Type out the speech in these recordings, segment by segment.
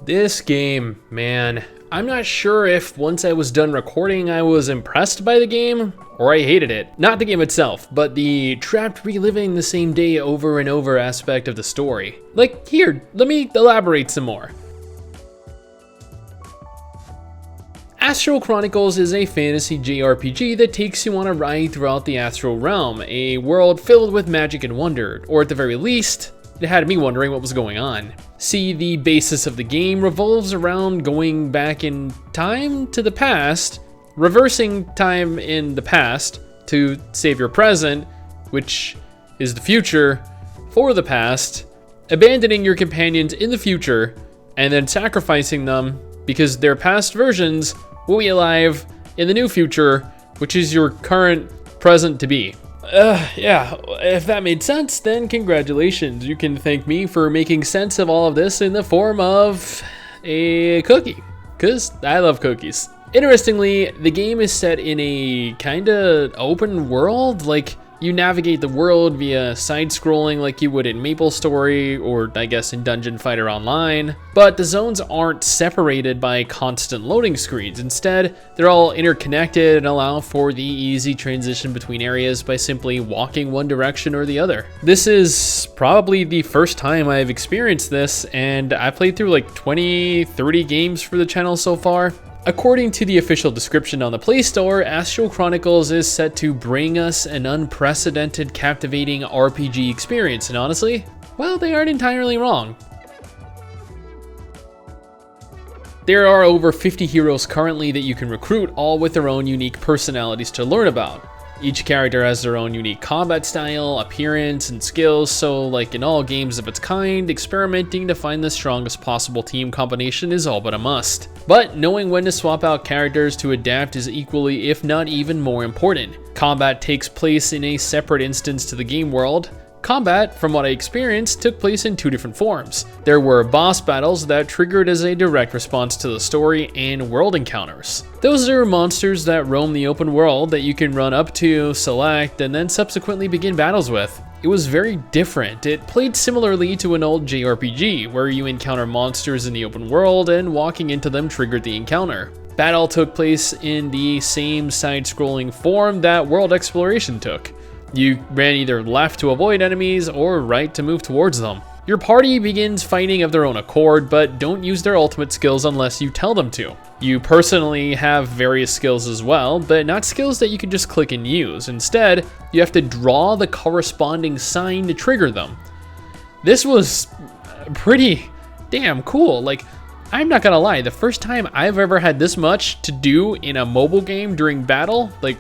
This game, man, I'm not sure if once I was done recording I was impressed by the game or I hated it. Not the game itself, but the trapped reliving the same day over and over aspect of the story. Like, here, let me elaborate some more. Astral Chronicles is a fantasy JRPG that takes you on a ride throughout the Astral Realm, a world filled with magic and wonder, or at the very least, it had me wondering what was going on. See, the basis of the game revolves around going back in time to the past, reversing time in the past to save your present, which is the future, for the past, abandoning your companions in the future, and then sacrificing them because their past versions will be alive in the new future, which is your current present to be. Yeah, if that made sense, then congratulations. You can thank me for making sense of all of this in the form of a cookie, because I love cookies. Interestingly, the game is set in a kinda open world, like you navigate the world via side-scrolling like you would in MapleStory, or I guess in Dungeon Fighter Online, but the zones aren't separated by constant loading screens. Instead, they're all interconnected and allow for the easy transition between areas by simply walking one direction or the other. This is probably the first time I've experienced this, and I played through like 20-30 games for the channel so far. According to the official description on the Play Store, Astral Chronicles is set to bring us an unprecedented, captivating RPG experience, and honestly, well, they aren't entirely wrong. There are over 50 heroes currently that you can recruit, all with their own unique personalities to learn about. Each character has their own unique combat style, appearance, and skills, so like in all games of its kind, experimenting to find the strongest possible team combination is all but a must. But knowing when to swap out characters to adapt is equally, if not even more important. Combat takes place in a separate instance to the game world. Combat, from what I experienced, took place in two different forms. There were boss battles that triggered as a direct response to the story, and world encounters. Those are monsters that roam the open world that you can run up to, select, and then subsequently begin battles with. It was very different. It played similarly to an old JRPG, where you encounter monsters in the open world and walking into them triggered the encounter. Battle took place in the same side-scrolling form that world exploration took. You ran either left to avoid enemies or right to move towards them. Your party begins fighting of their own accord, but don't use their ultimate skills unless you tell them to. You personally have various skills as well, but not skills that you can just click and use. Instead, you have to draw the corresponding sign to trigger them. This was pretty damn cool. Like, I'm not gonna lie, the first time I've ever had this much to do in a mobile game during battle, like,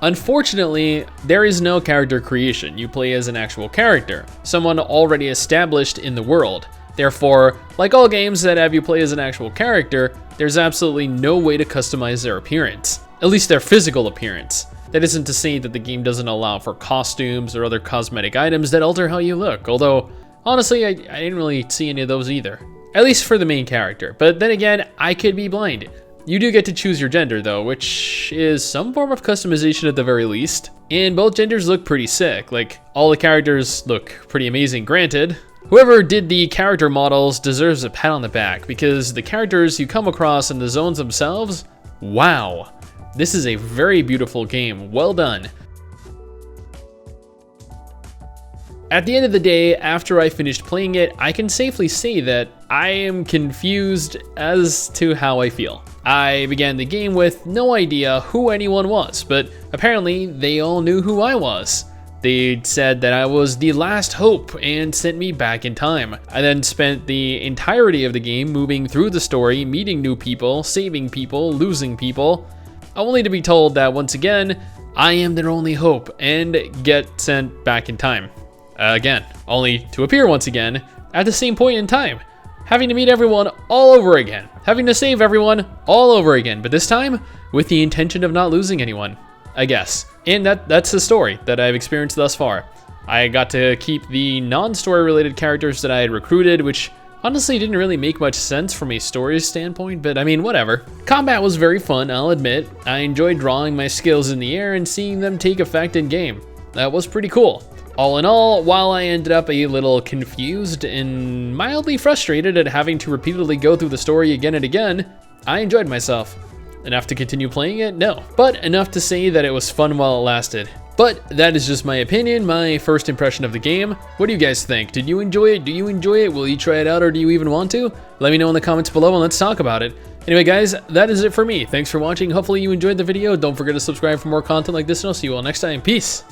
unfortunately, there is no character creation. You play as an actual character, someone already established in the world. Therefore, like all games that have you play as an actual character, there's absolutely no way to customize their appearance, at least their physical appearance. That isn't to say that the game doesn't allow for costumes or other cosmetic items that alter how you look, although honestly, I didn't really see any of those either. At least for the main character, but then again, I could be blind. You do get to choose your gender though, which is some form of customization at the very least. And both genders look pretty sick, like all the characters look pretty amazing, granted. Whoever did the character models deserves a pat on the back, because the characters you come across in the zones themselves, wow. This is a very beautiful game, well done. At the end of the day, after I finished playing it, I can safely say that I am confused as to how I feel. I began the game with no idea who anyone was, but apparently they all knew who I was. They said that I was the last hope and sent me back in time. I then spent the entirety of the game moving through the story, meeting new people, saving people, losing people, only to be told that once again, I am their only hope and get sent back in time. Again, only to appear once again at the same point in time, having to meet everyone all over again, having to save everyone all over again, but this time with the intention of not losing anyone, I guess. And that's the story that I've experienced thus far. I got to keep the non-story related characters that I had recruited, which honestly didn't really make much sense from a story standpoint, but I mean, whatever. Combat was very fun, I'll admit. I enjoyed drawing my skills in the air and seeing them take effect in game. That was pretty cool. All in all, while I ended up a little confused and mildly frustrated at having to repeatedly go through the story again and again, I enjoyed myself. Enough to continue playing it? No. But enough to say that it was fun while it lasted. But that is just my opinion, my first impression of the game. What do you guys think? Did you enjoy it? Do you enjoy it? Will you try it out, or do you even want to? Let me know in the comments below and let's talk about it. Anyway guys, that is it for me. Thanks for watching. Hopefully you enjoyed the video. Don't forget to subscribe for more content like this, and I'll see you all next time. Peace!